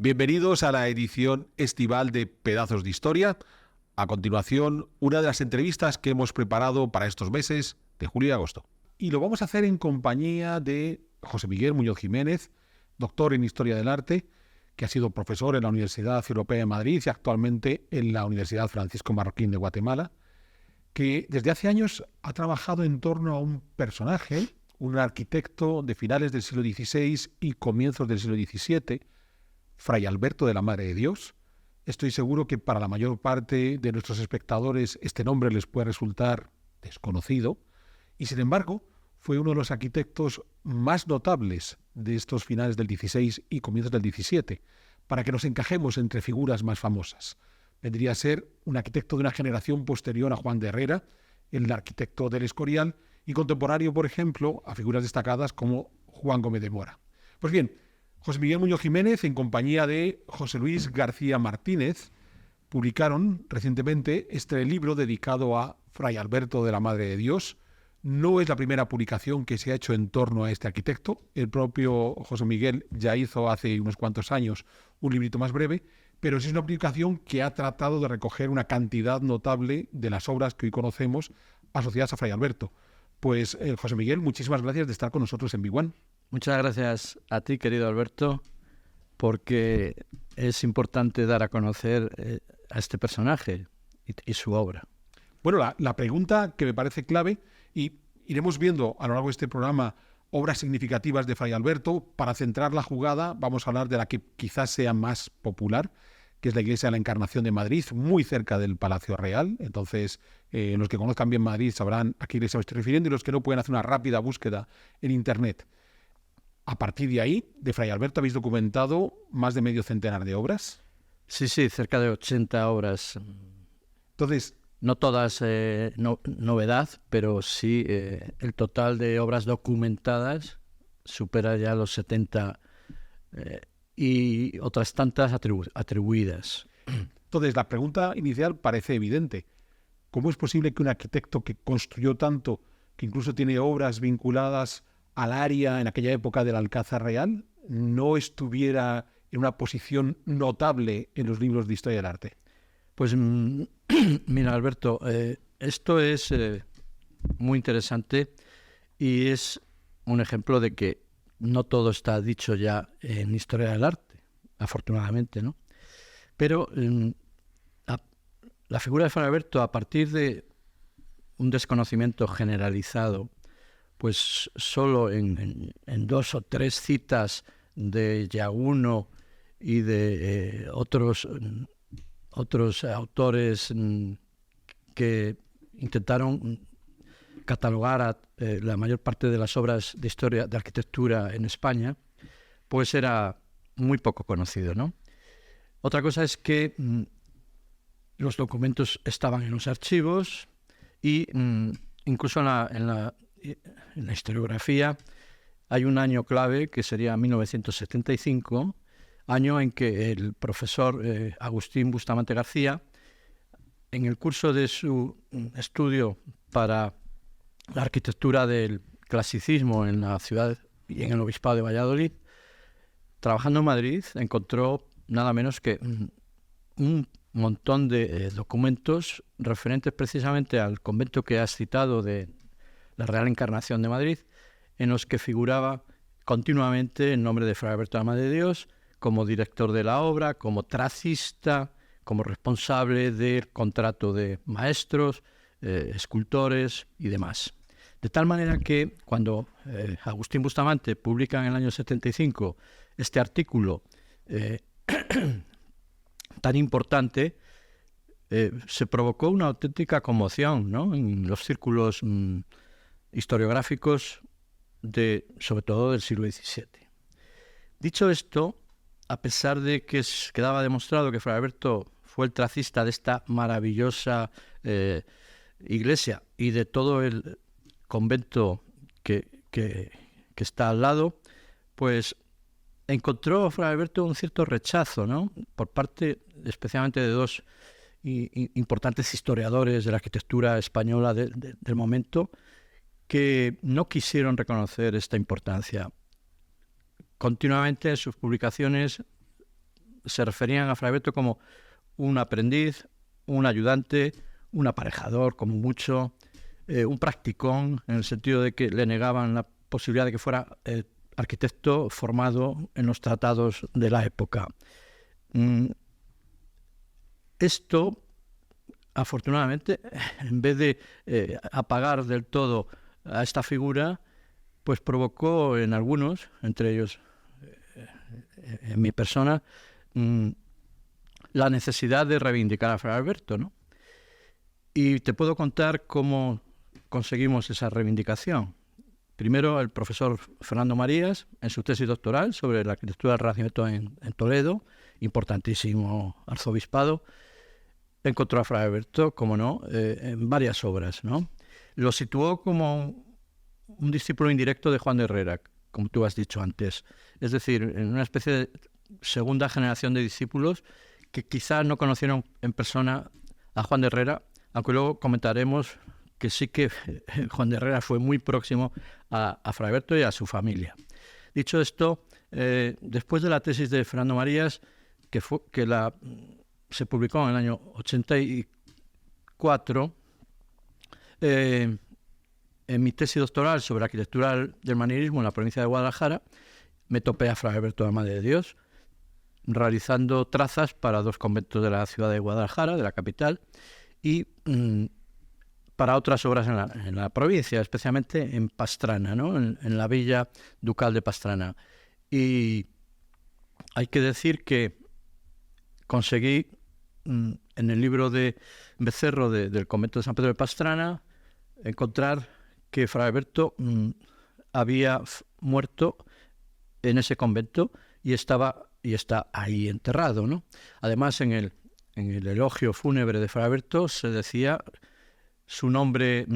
Bienvenidos a la edición estival de Pedazos de Historia. A continuación, una de las entrevistas que hemos preparado para estos meses de julio y agosto. Y lo vamos a hacer en compañía de José Miguel Muñoz Jiménez, doctor en Historia del Arte, que ha sido profesor en la Universidad Europea de Madrid y actualmente en la Universidad Francisco Marroquín de Guatemala, que desde hace años ha trabajado en torno a un personaje, un arquitecto de finales del siglo XVI y comienzos del siglo XVII, Fray Alberto de la Madre de Dios. Estoy seguro que para la mayor parte de nuestros espectadores este nombre les puede resultar desconocido, y sin embargo fue uno de los arquitectos más notables de estos finales del XVI y comienzos del XVII, para que nos encajemos entre figuras más famosas. Vendría a ser un arquitecto de una generación posterior a Juan de Herrera, el arquitecto del Escorial, y contemporáneo, por ejemplo, a figuras destacadas como Juan Gómez de Mora. Pues bien, José Miguel Muñoz Jiménez, en compañía de José Luis García Martínez, publicaron recientemente este libro dedicado a Fray Alberto de la Madre de Dios. No es la primera publicación que se ha hecho en torno a este arquitecto. El propio José Miguel ya hizo hace unos cuantos años un librito más breve, pero es una publicación que ha tratado de recoger una cantidad notable de las obras que hoy conocemos asociadas a Fray Alberto. Pues José Miguel, muchísimas gracias de estar con nosotros en Big One. Muchas gracias a ti, querido Alberto, porque es importante dar a conocer a este personaje y su obra. Bueno, la pregunta que me parece clave, y iremos viendo a lo largo de este programa obras significativas de Fray Alberto. Para centrar la jugada vamos a hablar de la que quizás sea más popular, que es la Iglesia de la Encarnación de Madrid, muy cerca del Palacio Real. Entonces, los que conozcan bien Madrid sabrán a qué iglesia me estoy refiriendo, y los que no pueden hacer una rápida búsqueda en Internet. A partir de ahí, de Fray Alberto, habéis documentado más de medio centenar de obras. Sí, cerca de 80 obras. Entonces, no todas novedad, pero sí el total de obras documentadas supera ya los 70 y otras tantas atribuidas. Entonces, la pregunta inicial parece evidente. ¿Cómo es posible que un arquitecto que construyó tanto, que incluso tiene obras vinculadas al área en aquella época del Alcázar Real, no estuviera en una posición notable en los libros de historia del arte? Pues mira, Alberto, esto es muy interesante y es un ejemplo de que no todo está dicho ya en historia del arte, afortunadamente, ¿no? Pero la figura de Fray Alberto, a partir de un desconocimiento generalizado, pues solo en 2 o 3 citas de Yaguno y de otros autores que intentaron catalogar la mayor parte de las obras de historia de arquitectura en España, pues era muy poco conocido, ¿no? Otra cosa es que los documentos estaban en los archivos y incluso en la historiografía hay un año clave que sería 1975, año en que el profesor Agustín Bustamante García, en el curso de su estudio para la arquitectura del clasicismo en la ciudad y en el obispado de Valladolid, trabajando en Madrid, encontró nada menos que un montón de documentos referentes precisamente al convento que has citado de la Real Encarnación de Madrid, en los que figuraba continuamente el nombre de Fray Alberto de la Madre de Dios como director de la obra, como tracista, como responsable del contrato de maestros, escultores y demás. De tal manera que cuando Agustín Bustamante publica en el año 75 este artículo tan importante, se provocó una auténtica conmoción, ¿no?, en los círculos historiográficos sobre todo del siglo XVII. Dicho esto, a pesar de que quedaba demostrado que Fray Alberto fue el tracista de esta maravillosa iglesia y de todo el convento que está al lado, pues encontró Fray Alberto un cierto rechazo, ¿no?, por parte especialmente de 2 importantes historiadores de la arquitectura española del momento, que no quisieron reconocer esta importancia. Continuamente en sus publicaciones se referían a Fray Alberto como un aprendiz, un ayudante, un aparejador, como mucho, un practicón, en el sentido de que le negaban la posibilidad de que fuera arquitecto formado en los tratados de la época. Esto, afortunadamente, en vez de apagar del todo a esta figura, pues provocó en algunos, entre ellos en mi persona, la necesidad de reivindicar a Fray Alberto, ¿no? Y te puedo contar cómo conseguimos esa reivindicación. Primero, el profesor Fernando Marías, en su tesis doctoral sobre la arquitectura del Renacimiento en Toledo, importantísimo arzobispado, encontró a Fray Alberto, como no, en varias obras, ¿no? Lo situó como un discípulo indirecto de Juan de Herrera, como tú has dicho antes. Es decir, en una especie de segunda generación de discípulos que quizás no conocieron en persona a Juan de Herrera, aunque luego comentaremos que sí que Juan de Herrera fue muy próximo a Fray Alberto y a su familia. Dicho esto, después de la tesis de Fernando Marías, se publicó en el año 84, en mi tesis doctoral sobre arquitectura del manierismo en la provincia de Guadalajara, me topé a Fray Alberto de la Madre de Dios, realizando trazas para 2 conventos de la ciudad de Guadalajara, de la capital, y para otras obras en la provincia, especialmente en Pastrana, ¿no? en la villa ducal de Pastrana. Y hay que decir que conseguí en el libro de Becerro del convento de San Pedro de Pastrana encontrar que Fray Alberto había muerto en ese convento y está ahí enterrado, ¿no? Además, en el elogio fúnebre de Fray Alberto se decía su nombre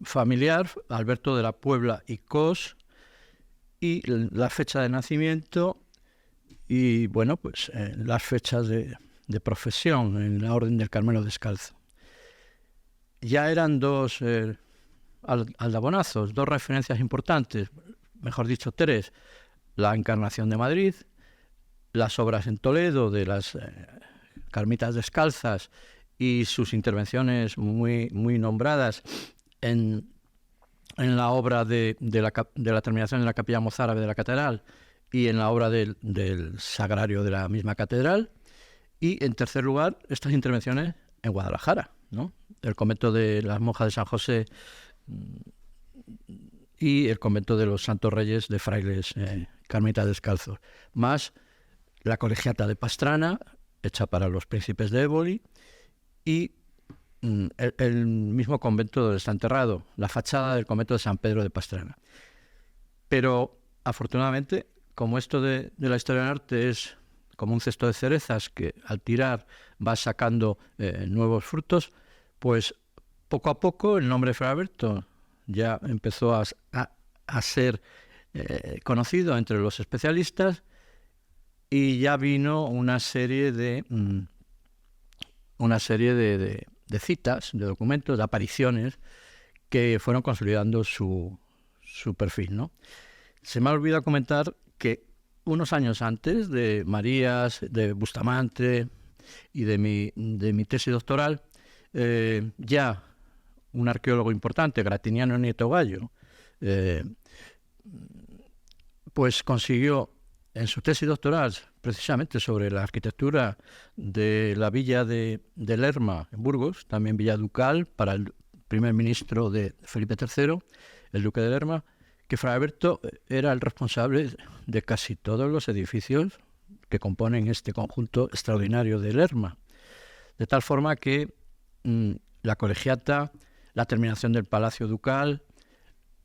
familiar, Alberto de la Puebla y Cos, y la fecha de nacimiento y, bueno, pues las fechas de profesión en la Orden del Carmelo Descalzo. Ya eran 2 aldabonazos, 2 referencias importantes, mejor dicho 3, la Encarnación de Madrid, las obras en Toledo de las Carmitas Descalzas y sus intervenciones muy, muy nombradas en la obra de la terminación de la capilla mozárabe de la catedral y en la obra del sagrario de la misma catedral. Y, en tercer lugar, estas intervenciones en Guadalajara, ¿no? El convento de las monjas de San José y el convento de los Santos Reyes de frailes carmelitas descalzos, más la colegiata de Pastrana, hecha para los príncipes de Éboli, y el mismo convento donde está enterrado, la fachada del convento de San Pedro de Pastrana. Pero, afortunadamente, como esto de la historia del arte es como un cesto de cerezas que al tirar va sacando nuevos frutos, pues poco a poco el nombre de Fray Alberto ya empezó a ser conocido entre los especialistas y ya vino una serie de citas, de documentos, de apariciones que fueron consolidando su perfil, ¿no? Se me ha olvidado comentar que unos años antes de Marías, de Bustamante y de mi tesis doctoral, ya un arqueólogo importante, Gratiniano Nieto Gallo, pues consiguió en su tesis doctoral, precisamente sobre la arquitectura de la villa de Lerma, en Burgos, también villa ducal para el primer ministro de Felipe III, el duque de Lerma, que Fray Alberto era el responsable de casi todos los edificios que componen este conjunto extraordinario de Lerma. De tal forma que la colegiata, la terminación del Palacio Ducal,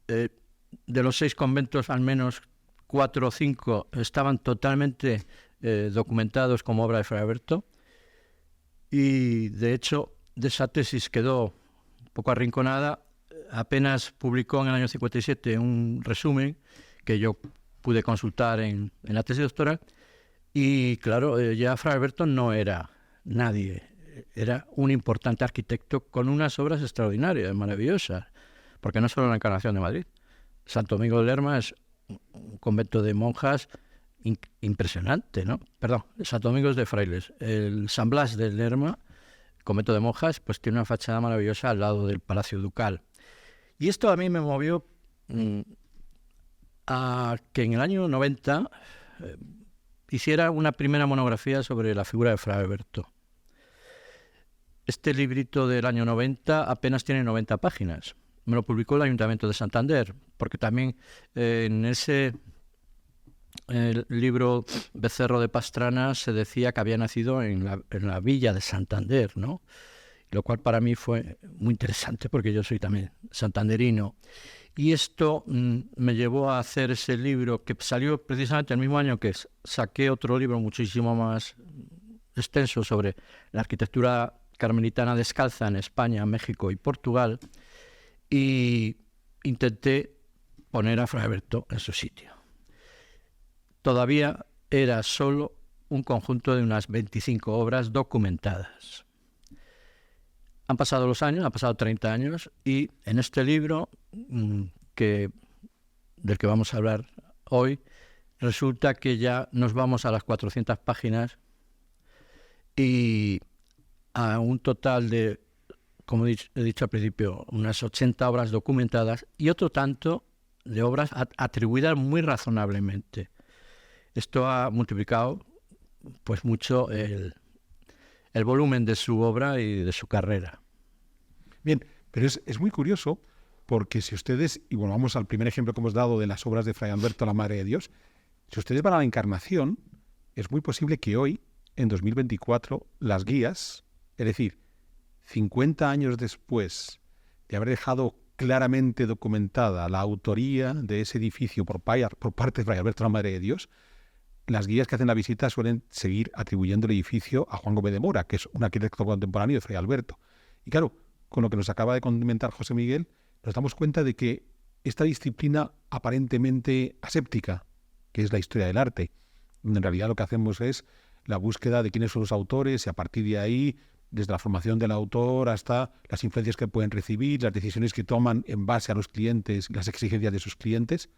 de los 6 conventos, al menos 4 o 5 estaban totalmente documentados como obra de Fray Alberto. Y, de hecho, de esa tesis quedó un poco arrinconada. Apenas publicó en el año 57 un resumen que yo pude consultar en la tesis doctoral. Y, claro, ya Fray Alberto no era nadie. Era un importante arquitecto con unas obras extraordinarias, maravillosas, porque no solo la Encarnación de Madrid. Santo Domingo de Lerma es un convento de monjas impresionante, ¿no? Perdón, Santo Domingo es de Frailes. El San Blas de Lerma, convento de monjas, pues tiene una fachada maravillosa al lado del Palacio Ducal. Y esto a mí me movió a que en el año 90 hiciera una primera monografía sobre la figura de Fray Alberto. Este librito del año 90 apenas tiene 90 páginas. Me lo publicó el Ayuntamiento de Santander, porque también en ese libro Becerro de Pastrana se decía que había nacido en la villa de Santander, ¿no? Lo cual para mí fue muy interesante porque yo soy también santanderino. Y esto me llevó a hacer ese libro que salió precisamente el mismo año que saqué otro libro muchísimo más extenso sobre la arquitectura carmelitana descalza en España, México y Portugal, y intenté poner a Fray Alberto en su sitio. Todavía era solo un conjunto de unas 25 obras documentadas. Han pasado los años, han pasado 30 años, y en este libro del que vamos a hablar hoy, resulta que ya nos vamos a las 400 páginas y a un total de, como he dicho al principio, unas 80 obras documentadas y otro tanto de obras atribuidas muy razonablemente. Esto ha multiplicado pues mucho el volumen de su obra y de su carrera. Bien, pero es muy curioso porque si ustedes, y volvamos al primer ejemplo que hemos dado de las obras de Fray Alberto, la Madre de Dios, si ustedes van a la Encarnación, es muy posible que hoy, en 2024, las guías, es decir, 50 años después de haber dejado claramente documentada la autoría de ese edificio por parte de Fray Alberto, la Madre de Dios, las guías que hacen la visita suelen seguir atribuyendo el edificio a Juan Gómez de Mora, que es un arquitecto contemporáneo de Fray Alberto. Y claro, con lo que nos acaba de comentar José Miguel, nos damos cuenta de que esta disciplina aparentemente aséptica, que es la historia del arte, donde en realidad lo que hacemos es la búsqueda de quiénes son los autores y a partir de ahí, desde la formación del autor hasta las influencias que pueden recibir, las decisiones que toman en base a los clientes y las exigencias de sus clientes,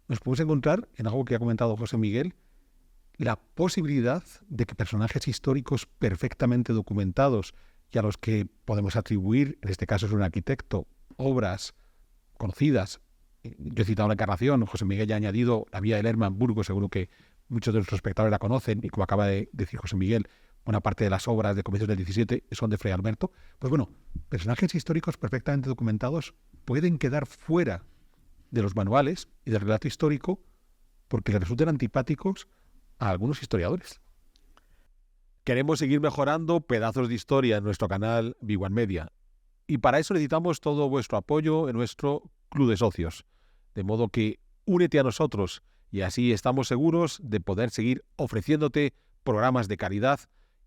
nos podemos encontrar en algo que ha comentado José Miguel, la posibilidad de que personajes históricos perfectamente documentados y a los que podemos atribuir, en este caso es un arquitecto, obras conocidas. Yo he citado la Encarnación, José Miguel ya ha añadido la Vía de Lerma en Burgos, seguro que muchos de nuestros espectadores la conocen, y como acaba de decir José Miguel, buena parte de las obras de comienzos del 17 son de Fray Alberto. Pues bueno, personajes históricos perfectamente documentados pueden quedar fuera de los manuales y del relato histórico porque les resultan antipáticos a algunos historiadores. Queremos seguir mejorando pedazos de historia en nuestro canal Big One Media. Y para eso necesitamos todo vuestro apoyo en nuestro club de socios. De modo que únete a nosotros y así estamos seguros de poder seguir ofreciéndote programas de calidad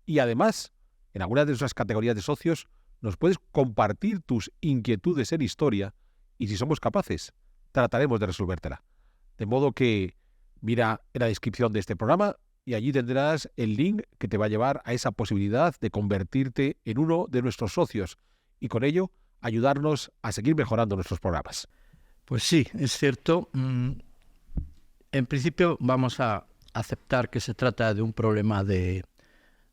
y además, en algunas de nuestras categorías de socios, nos puedes compartir tus inquietudes en historia y si somos capaces, trataremos de resolvértela. De modo que mira en la descripción de este programa y allí tendrás el link que te va a llevar a esa posibilidad de convertirte en uno de nuestros socios y con ello ayudarnos a seguir mejorando nuestros programas. Pues sí, es cierto. En principio vamos a aceptar que se trata de un problema de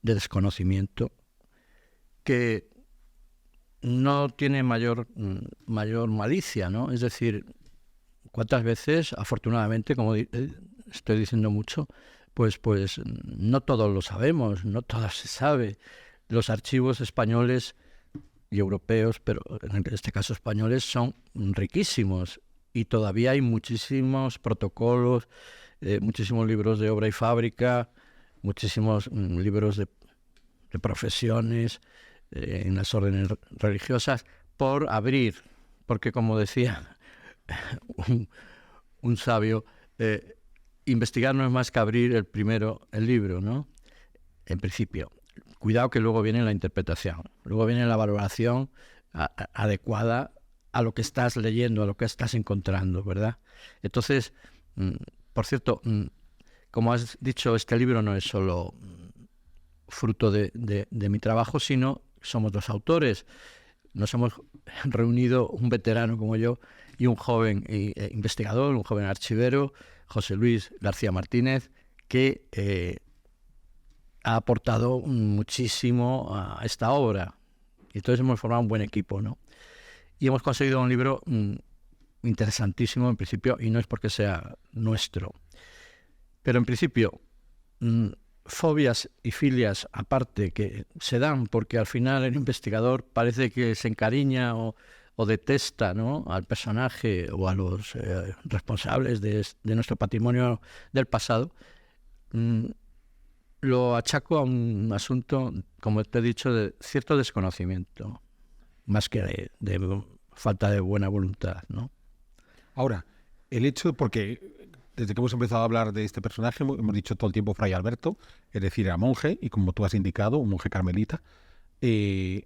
desconocimiento que no tiene mayor malicia, ¿no? Es decir, ¿cuántas veces, afortunadamente, como estoy diciendo mucho, pues no todos lo sabemos, no todo se sabe. Los archivos españoles y europeos, pero en este caso españoles, son riquísimos y todavía hay muchísimos protocolos, muchísimos libros de obra y fábrica, muchísimos libros de profesiones en las órdenes religiosas por abrir, porque como decía un sabio, investigar no es más que abrir el libro, ¿no? En principio. Cuidado que luego viene la interpretación, luego viene la valoración adecuada a lo que estás leyendo, a lo que estás encontrando, ¿verdad? Entonces, por cierto, como has dicho, este libro no es solo fruto de mi trabajo, sino somos los autores. Nos hemos reunido un veterano como yo y un joven investigador, un joven archivero, José Luis García Martínez, que ha aportado muchísimo a esta obra. Y entonces hemos formado un buen equipo, ¿no? Y hemos conseguido un libro interesantísimo en principio, y no es porque sea nuestro. Pero en principio, fobias y filias aparte que se dan porque al final el investigador parece que se encariña o detesta, ¿no?, al personaje o a los responsables de nuestro patrimonio del pasado, lo achaco a un asunto, como te he dicho, de cierto desconocimiento, más que de falta de buena voluntad, ¿no? Ahora, el hecho, porque desde que hemos empezado a hablar de este personaje, hemos dicho todo el tiempo Fray Alberto, es decir, era monje, y como tú has indicado, un monje carmelita. El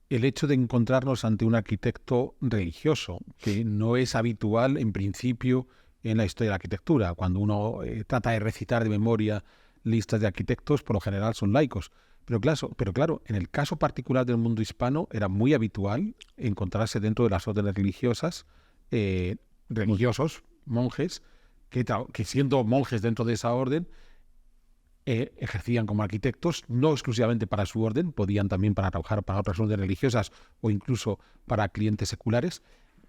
hecho de encontrarnos ante un arquitecto religioso, que no es habitual en principio en la historia de la arquitectura. Cuando uno trata de recitar de memoria listas de arquitectos, por lo general son laicos. Pero claro, en el caso particular del mundo hispano era muy habitual encontrarse dentro de las órdenes religiosas religiosos, monjes, que siendo monjes dentro de esa orden, ejercían como arquitectos, no exclusivamente para su orden, podían también para trabajar para otras órdenes religiosas o incluso para clientes seculares,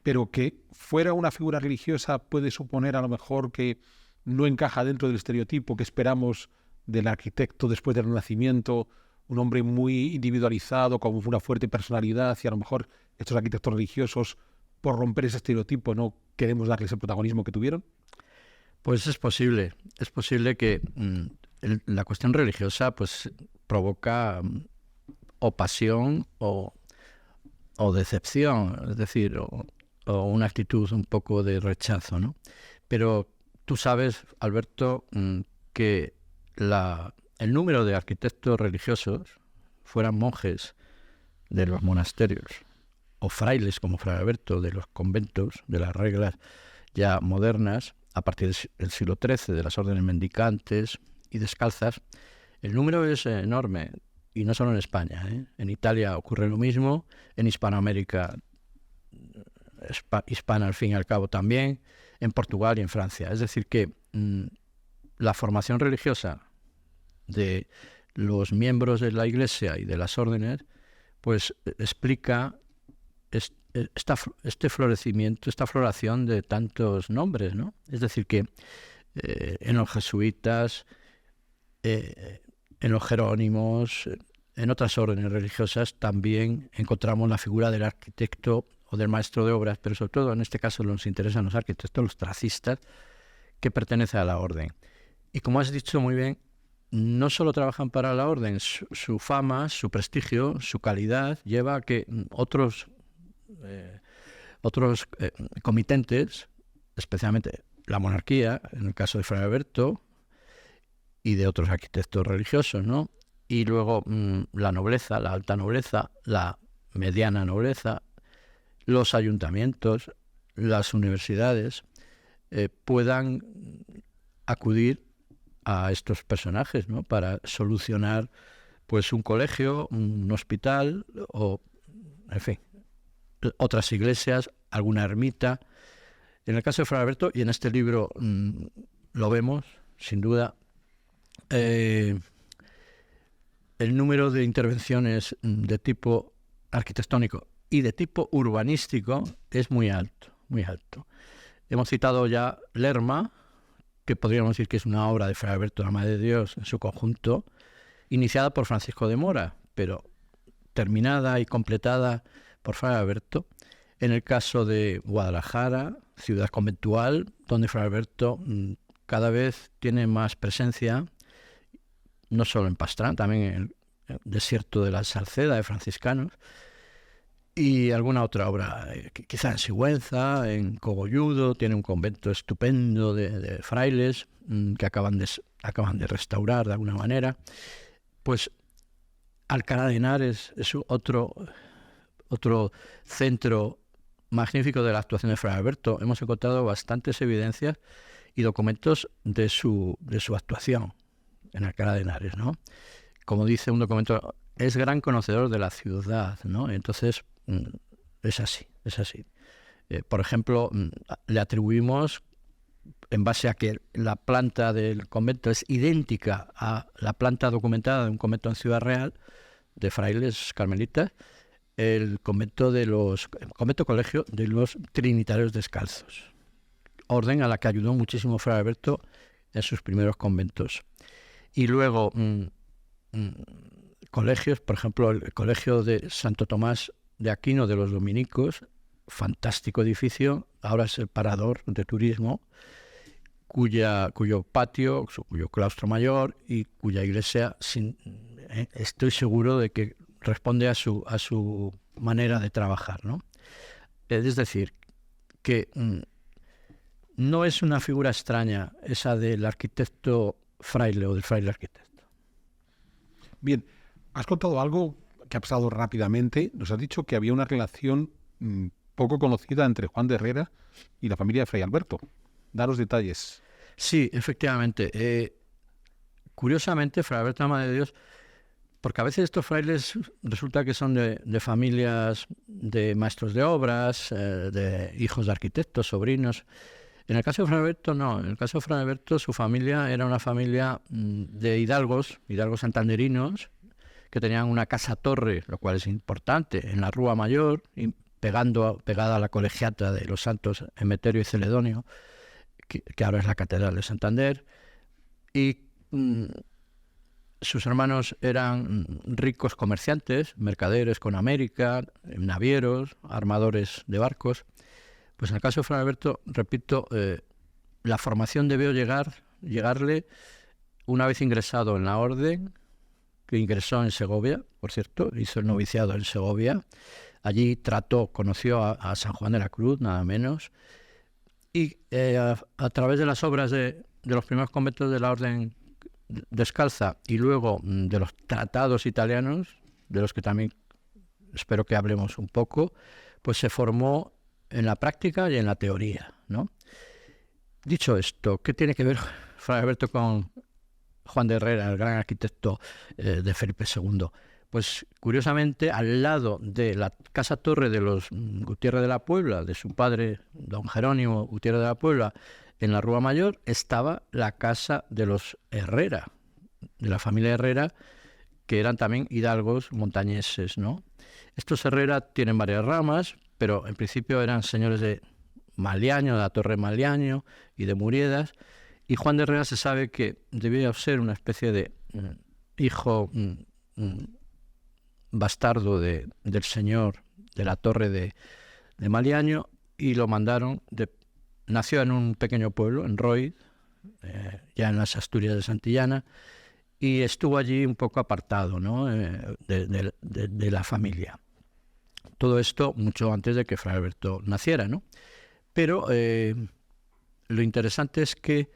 pero que fuera una figura religiosa puede suponer a lo mejor que no encaja dentro del estereotipo que esperamos del arquitecto después del Renacimiento, un hombre muy individualizado, con una fuerte personalidad, y a lo mejor estos arquitectos religiosos, por romper ese estereotipo, no queremos darles el protagonismo que tuvieron. Pues es posible que la cuestión religiosa pues provoca o pasión o decepción, es decir, o una actitud un poco de rechazo, ¿no? Pero tú sabes, Alberto, que el número de arquitectos religiosos, fueran monjes de los monasterios o frailes como Fray Alberto de los conventos, de las reglas ya modernas, a partir del siglo XIII, de las órdenes mendicantes y descalzas, el número es enorme, y no solo en España, ¿eh? En Italia ocurre lo mismo, en Hispanoamérica hispana al fin y al cabo también, en Portugal y en Francia. Es decir que la formación religiosa de los miembros de la Iglesia y de las órdenes pues explica este florecimiento, esta floración de tantos nombres, ¿no? Es decir que en los jesuitas, en los jerónimos, en otras órdenes religiosas también encontramos la figura del arquitecto o del maestro de obras, pero sobre todo en este caso nos interesan los arquitectos, los tracistas, que pertenecen a la orden. Y como has dicho muy bien, no solo trabajan para la orden, su fama, su prestigio, su calidad lleva a que otros comitentes, especialmente la monarquía, en el caso de Fray Alberto, y de otros arquitectos religiosos, ¿no? Y luego la nobleza, la alta nobleza, la mediana nobleza, los ayuntamientos, las universidades, puedan acudir a estos personajes, ¿no?, para solucionar pues un colegio, un hospital o, en fin, otras iglesias, alguna ermita. En el caso de Fray Alberto, y en este libro lo vemos, sin duda, el número de intervenciones de tipo arquitectónico y de tipo urbanístico es muy alto, muy alto. Hemos citado ya Lerma, que podríamos decir que es una obra de Fray Alberto de la Madre de Dios en su conjunto, iniciada por Francisco de Mora, pero terminada y completada por Fray Alberto. En el caso de Guadalajara, ciudad conventual, donde Fray Alberto cada vez tiene más presencia, no solo en Pastrán, también en el desierto de la Salceda de franciscanos, y alguna otra obra, quizá en Sigüenza, en Cogolludo, tiene un convento estupendo de frailes que acaban de restaurar de alguna manera. Pues Alcalá de Henares es otro centro magnífico de la actuación de Fray Alberto. Hemos encontrado bastantes evidencias y documentos de su actuación en Alcalá de Henares, ¿no? Como dice un documento, es gran conocedor de la ciudad, ¿no? Entonces, es así. Por ejemplo, le atribuimos en base a que la planta del convento es idéntica a la planta documentada de un convento en Ciudad Real, de frailes carmelitas, el convento colegio de los Trinitarios Descalzos, orden a la que ayudó muchísimo Fray Alberto en sus primeros conventos. Y luego colegios, por ejemplo, el colegio de Santo Tomás de Aquino de los Dominicos, fantástico edificio, ahora es el parador de turismo, cuyo patio, cuyo claustro mayor y cuya iglesia, estoy seguro de que responde a su manera de trabajar, ¿no? Es decir, que no es una figura extraña esa del arquitecto fraile o del fraile arquitecto. Bien, has contado algo que ha pasado rápidamente. Nos has dicho que había una relación poco conocida entre Juan de Herrera y la familia de Fray Alberto. Daros detalles. Sí, efectivamente. Curiosamente, Fray Alberto Amadeo de Dios, porque a veces estos frailes resulta que son de familias de maestros de obras, de hijos de arquitectos, sobrinos. En el caso de Fray Alberto, no. En el caso de Fray Alberto, su familia era una familia de hidalgos santanderinos, que tenían una casa-torre, lo cual es importante, en la Rúa Mayor, pegada a la colegiata de los santos Emeterio y Celedonio, que ahora es la Catedral de Santander, y sus hermanos eran ricos comerciantes, mercaderes con América, navieros, armadores de barcos. Pues en el caso de Fray Alberto, repito, la formación debió llegarle una vez ingresado en la orden, que ingresó en Segovia, por cierto, hizo el noviciado en Segovia. Allí conoció a San Juan de la Cruz, nada menos, y a través de las obras de los primeros conventos de la orden descalza y luego de los tratados italianos, de los que también espero que hablemos un poco, pues se formó en la práctica y en la teoría, ¿no? Dicho esto, ¿qué tiene que ver Fray Alberto con Juan de Herrera, el gran arquitecto de Felipe II? Pues curiosamente, al lado de la casa-torre de los Gutiérrez de la Puebla, de su padre, don Jerónimo Gutiérrez de la Puebla, en la Rúa Mayor, estaba la casa de los Herrera, de la familia Herrera, que eran también hidalgos montañeses, ¿no? Estos Herrera tienen varias ramas, pero en principio eran señores de Maliaño, de la Torre Maliaño y de Muriedas, y Juan de Herrera se sabe que debía ser una especie de hijo bastardo del señor de la Torre de Maliaño, y lo mandaron, nació en un pequeño pueblo, en Roy, ya en las Asturias de Santillana, y estuvo allí un poco apartado, ¿no? de la familia. Todo esto mucho antes de que Fray Alberto naciera, ¿no? Pero lo interesante es que,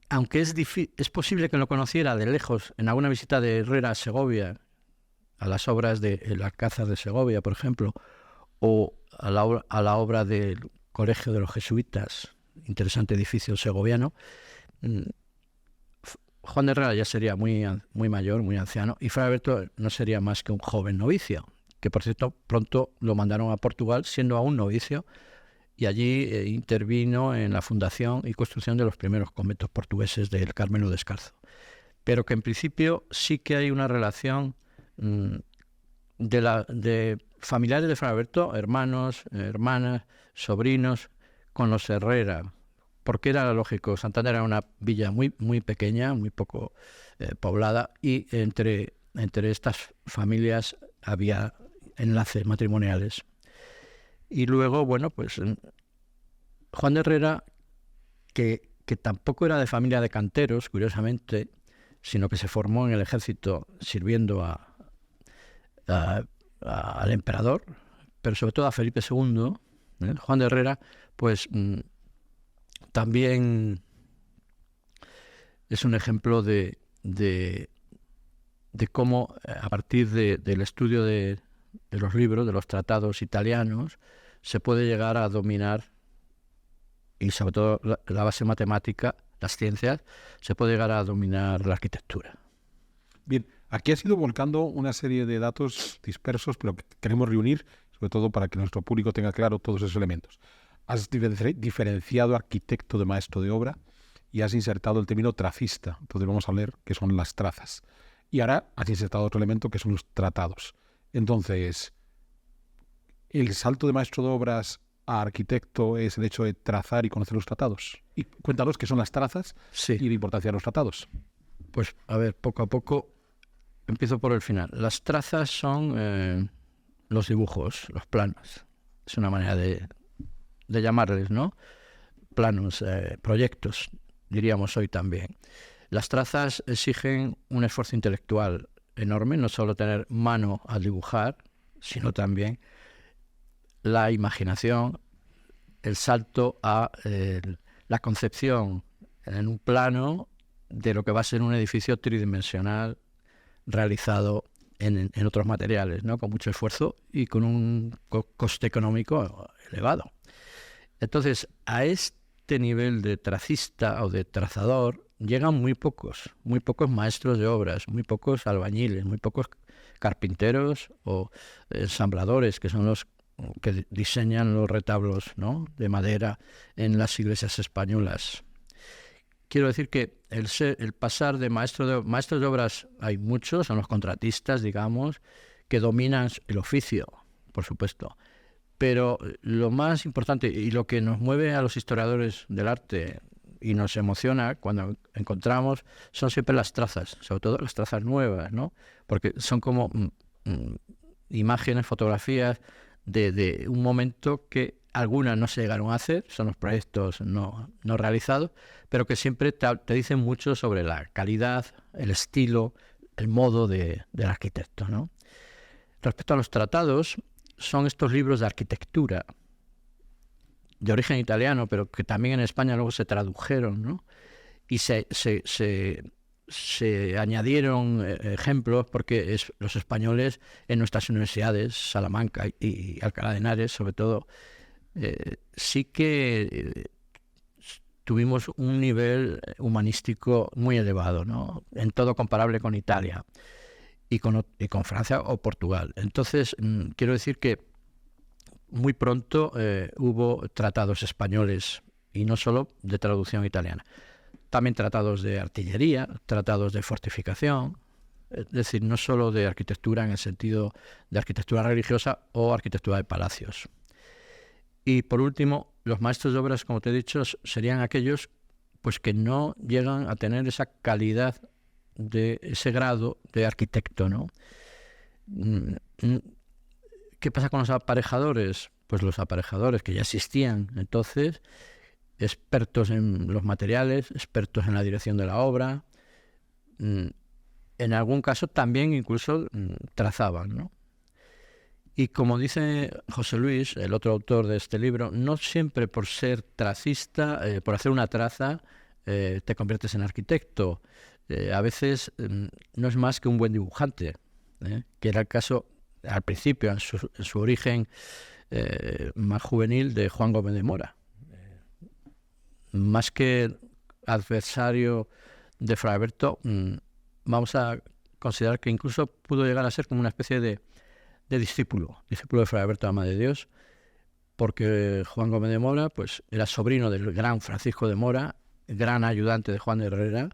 aunque es posible que lo conociera de lejos en alguna visita de Herrera a Segovia, a las obras del Alcázar de Segovia, por ejemplo, o a la obra del Colegio de los Jesuitas, interesante edificio segoviano, Juan de Herrera ya sería muy mayor, muy anciano, y Fray Alberto no sería más que un joven novicio, que por cierto pronto lo mandaron a Portugal siendo aún novicio, y allí intervino en la fundación y construcción de los primeros conventos portugueses del Carmelo Descalzo. Pero que en principio sí que hay una relación de familiares de Fray Alberto, hermanos, hermanas, sobrinos, con los Herrera, porque era lógico. Santander era una villa muy, muy pequeña, muy poco poblada, y entre estas familias había enlaces matrimoniales. Y luego, bueno, pues Juan de Herrera, que tampoco era de familia de canteros, curiosamente, sino que se formó en el ejército sirviendo al emperador, pero sobre todo a Felipe II, Juan de Herrera, pues también es un ejemplo de cómo, a partir del estudio de los libros, de los tratados italianos, se puede llegar a dominar, y sobre todo la base matemática, las ciencias, se puede llegar a dominar la arquitectura. Bien, aquí has ido volcando una serie de datos dispersos, pero que queremos reunir, sobre todo para que nuestro público tenga claro todos esos elementos. has diferenciado arquitecto de maestro de obra y has insertado el término tracista. Entonces vamos a leer qué son las trazas. Y ahora has insertado otro elemento que son los tratados. Entonces, el salto de maestro de obras a arquitecto es el hecho de trazar y conocer los tratados. Y cuéntanos qué son las trazas y la importancia de los tratados. Pues a ver, poco a poco empiezo por el final. Las trazas son los dibujos, los planos. Es una manera de llamarles, ¿no? Planos, proyectos, diríamos hoy también. Las trazas exigen un esfuerzo intelectual enorme, no solo tener mano al dibujar, sino también la imaginación, el salto a la concepción en un plano de lo que va a ser un edificio tridimensional realizado en otros materiales, ¿no? Con mucho esfuerzo y con un coste económico elevado. Entonces, a este nivel de tracista o de trazador llegan muy pocos maestros de obras, muy pocos albañiles, muy pocos carpinteros o ensambladores, que son los que diseñan los retablos, ¿no?, de madera en las iglesias españolas. Quiero decir que el pasar de maestros de obras, hay muchos, son los contratistas, digamos, que dominan el oficio, por supuesto. Pero lo más importante y lo que nos mueve a los historiadores del arte y nos emociona cuando encontramos son siempre las trazas, sobre todo las trazas nuevas, ¿no? Porque son como imágenes, fotografías de un momento que algunas no se llegaron a hacer, son los proyectos no realizados, pero que siempre te dicen mucho sobre la calidad, el estilo, el modo del arquitecto, ¿no? Respecto a los tratados, son estos libros de arquitectura de origen italiano, pero que también en España luego se tradujeron, ¿no? Y se añadieron ejemplos porque los españoles en nuestras universidades, Salamanca y Alcalá de Henares, sobre todo, sí que tuvimos un nivel humanístico muy elevado, ¿no? En todo comparable con Italia y con Francia o Portugal. Entonces, quiero decir que muy pronto hubo tratados españoles y no solo de traducción italiana. También tratados de artillería, tratados de fortificación, es decir, no solo de arquitectura en el sentido de arquitectura religiosa o arquitectura de palacios. Y por último, los maestros de obras, como te he dicho, serían aquellos pues que no llegan a tener esa calidad de ese grado de arquitecto, ¿no? ¿Qué pasa con los aparejadores? Pues los aparejadores que ya existían entonces, expertos en los materiales, expertos en la dirección de la obra, en algún caso también incluso trazaban, ¿no? Y como dice José Luis, el otro autor de este libro, no siempre por ser tracista, por hacer una traza, te conviertes en arquitecto. A veces no es más que un buen dibujante, que era el caso al principio, en su origen más juvenil, de Juan Gómez de Mora. Más que adversario de Fray Alberto, vamos a considerar que incluso pudo llegar a ser como una especie de discípulo de Fray Alberto Ama de Dios, porque Juan Gómez de Mora pues era sobrino del gran Francisco de Mora, gran ayudante de Juan de Herrera,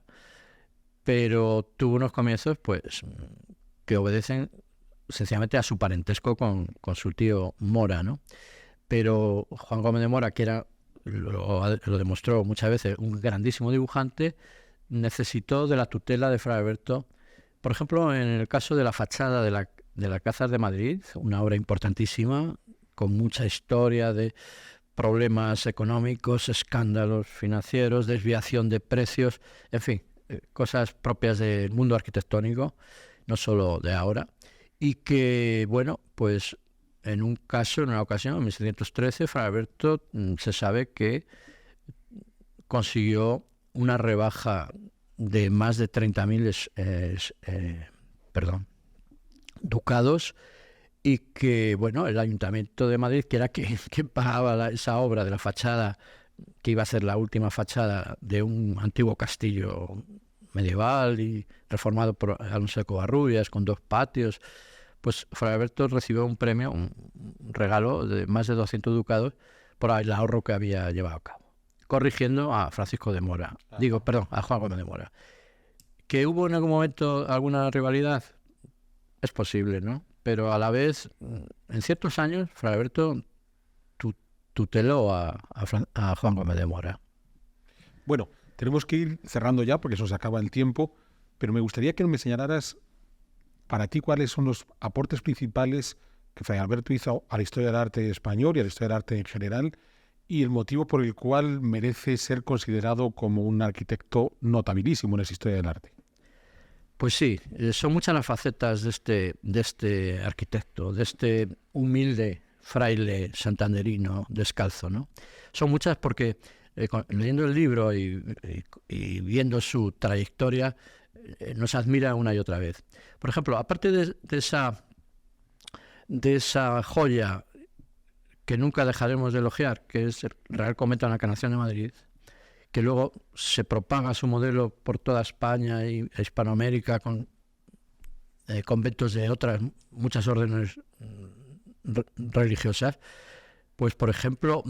pero tuvo unos comienzos pues que obedecen sencillamente a su parentesco con su tío Mora, ¿no? Pero Juan Gómez de Mora, que era, lo demostró muchas veces, un grandísimo dibujante, necesitó de la tutela de Fray Alberto. Por ejemplo, en el caso de la fachada de la Alcázar de Madrid, una obra importantísima, con mucha historia de problemas económicos, escándalos financieros, desviación de precios, en fin, cosas propias del mundo arquitectónico, no solo de ahora, y que, bueno, pues en una ocasión, en 1713, Fray Alberto se sabe que consiguió una rebaja de más de 30.000 ducados, y que, bueno, el Ayuntamiento de Madrid, que era quien pagaba esa obra de la fachada, que iba a ser la última fachada de un antiguo castillo medieval y reformado por Alonso de Covarrubias, con 2 patios, pues Fray Alberto recibió un premio, un regalo de más de 200 ducados, por el ahorro que había llevado a cabo, corrigiendo a Francisco de Mora, a Juan Gómez de Mora. ¿Que hubo en algún momento alguna rivalidad? Es posible, ¿no? Pero a la vez, en ciertos años, Fray Alberto tuteló a Juan Gómez de Mora. Bueno, tenemos que ir cerrando ya porque eso se acaba el tiempo, pero me gustaría que me señalaras para ti cuáles son los aportes principales que Fray Alberto hizo a la historia del arte español y a la historia del arte en general, y el motivo por el cual merece ser considerado como un arquitecto notabilísimo en esa historia del arte. Pues sí, son muchas las facetas de este arquitecto, de este humilde fraile santanderino descalzo, ¿no? Son muchas porque leyendo el libro y viendo su trayectoria nos admira una y otra vez. Por ejemplo, aparte de esa joya que nunca dejaremos de elogiar, que es el Real Cometa de la Encarnación de Madrid, que luego se propaga su modelo por toda España y Hispanoamérica con conventos de otras muchas órdenes religiosas, pues por ejemplo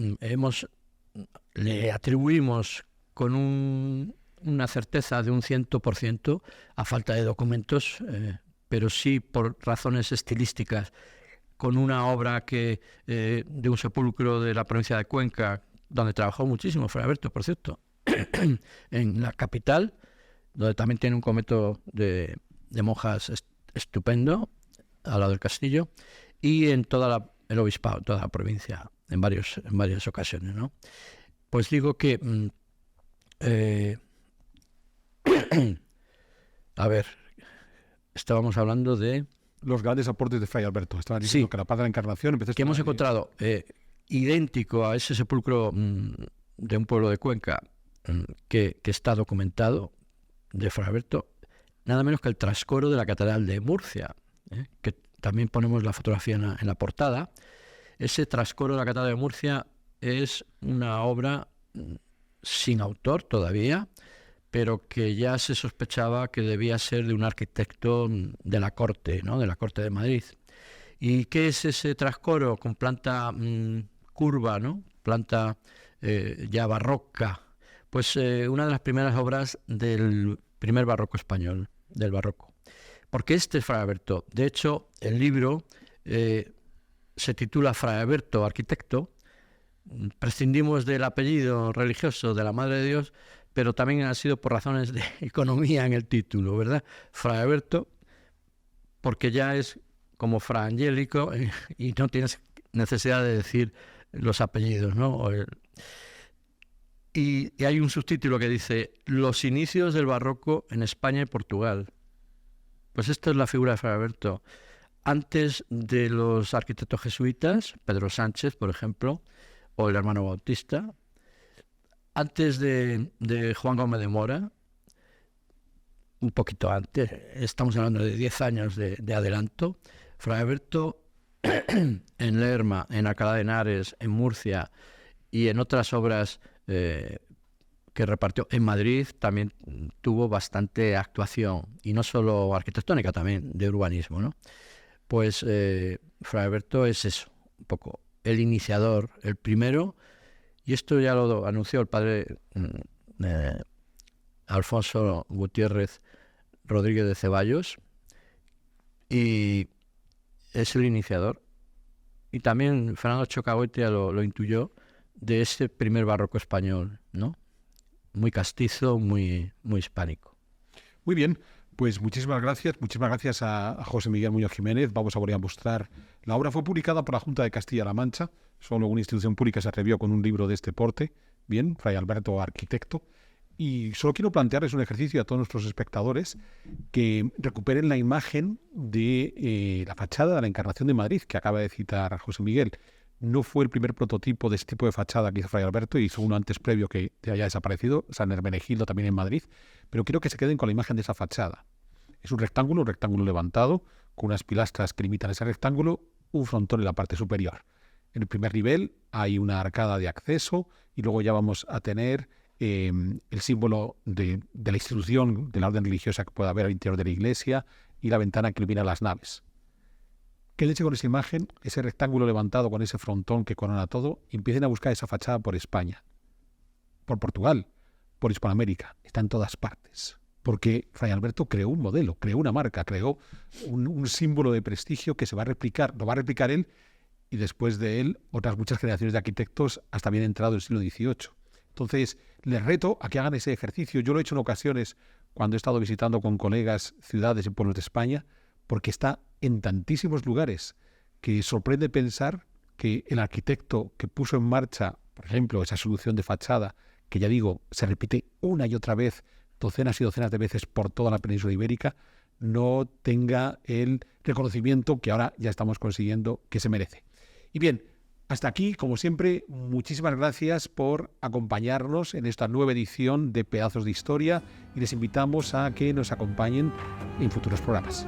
le atribuimos con una certeza de un 100% a falta de documentos, pero sí por razones estilísticas, con una obra de un sepulcro de la provincia de Cuenca, donde trabajó muchísimo Fray Alberto, por cierto, en la capital, donde también tiene un convento de monjas estupendo, al lado del castillo, y en el obispado, toda la provincia, en varias ocasiones, ¿no? Pues digo que a ver, estábamos hablando de los grandes aportes de Fray Alberto. Estaban diciendo que la Paz de la Encarnación que hemos encontrado idéntico a ese sepulcro de un pueblo de Cuenca que está documentado de Fray Alberto, nada menos que el trascoro de la Catedral de Murcia, que también ponemos la fotografía en la portada. Ese trascoro de la Catedral de Murcia es una obra sin autor todavía, pero que ya se sospechaba que debía ser de un arquitecto de la corte, ¿no? De la corte de Madrid. ¿Y qué es ese trascoro con planta curva, ¿no? Planta ya barroca? Pues una de las primeras obras del primer barroco español, del barroco. Porque este es Fray Alberto. De hecho, el libro se titula Fray Alberto, arquitecto. Prescindimos del apellido religioso de la Madre de Dios, pero también ha sido por razones de economía en el título, ¿verdad? Fray Alberto, porque ya es como Fra Angélico y no tienes necesidad de decir los apellidos, ¿no? Y hay un subtítulo que dice Los inicios del barroco en España y Portugal. Pues esta es la figura de Fray Alberto. Antes de los arquitectos jesuitas, Pedro Sánchez, por ejemplo, o el hermano Bautista, antes de Juan Gómez de Mora, un poquito antes, estamos hablando de 10 años de adelanto, Fray Alberto en Lerma, en Alcalá de Henares, en Murcia y en otras obras que repartió en Madrid también tuvo bastante actuación, y no solo arquitectónica, también de urbanismo, ¿no? Pues Fray Alberto es eso, un poco el iniciador, el primero, y esto ya lo anunció el padre Alfonso Gutiérrez Rodríguez de Ceballos, y es el iniciador. Y también Fernando Chocagoitia lo intuyó, de ese primer barroco español, ¿no? Muy castizo, muy hispánico. Muy bien, pues muchísimas gracias a José Miguel Muñoz Jiménez. Vamos a volver a mostrar. La obra fue publicada por la Junta de Castilla-La Mancha, solo una institución pública se atrevió con un libro de este porte, bien, Fray Alberto, arquitecto. Y solo quiero plantearles un ejercicio a todos nuestros espectadores, que recuperen la imagen de la fachada de la Encarnación de Madrid, que acaba de citar José Miguel. No fue el primer prototipo de este tipo de fachada que hizo Fray Alberto, hizo uno antes previo que haya desaparecido, San Hermenegildo también en Madrid, pero quiero que se queden con la imagen de esa fachada. Es un rectángulo levantado, con unas pilastras que limitan ese rectángulo, un frontón en la parte superior. En el primer nivel hay una arcada de acceso y luego ya vamos a tener el símbolo de la institución, de la orden religiosa que pueda haber al interior de la iglesia, y la ventana que ilumina las naves. quédense con esa imagen, ese rectángulo levantado con ese frontón que corona todo, y empiecen a buscar esa fachada por España, por Portugal, por Hispanoamérica. Está en todas partes. Porque Fray Alberto creó un modelo, creó una marca, creó un símbolo de prestigio que se va a replicar, lo va a replicar él y después de él otras muchas generaciones de arquitectos hasta bien entrado el siglo XVIII. Entonces, les reto a que hagan ese ejercicio. Yo lo he hecho en ocasiones cuando he estado visitando con colegas ciudades y pueblos de España, porque está en tantísimos lugares que sorprende pensar que el arquitecto que puso en marcha, por ejemplo, esa solución de fachada, que ya digo, se repite una y otra vez, docenas y docenas de veces por toda la península ibérica, no tenga el reconocimiento que ahora ya estamos consiguiendo que se merece. Y bien, hasta aquí, como siempre, muchísimas gracias por acompañarnos en esta nueva edición de Pedazos de Historia y les invitamos a que nos acompañen en futuros programas.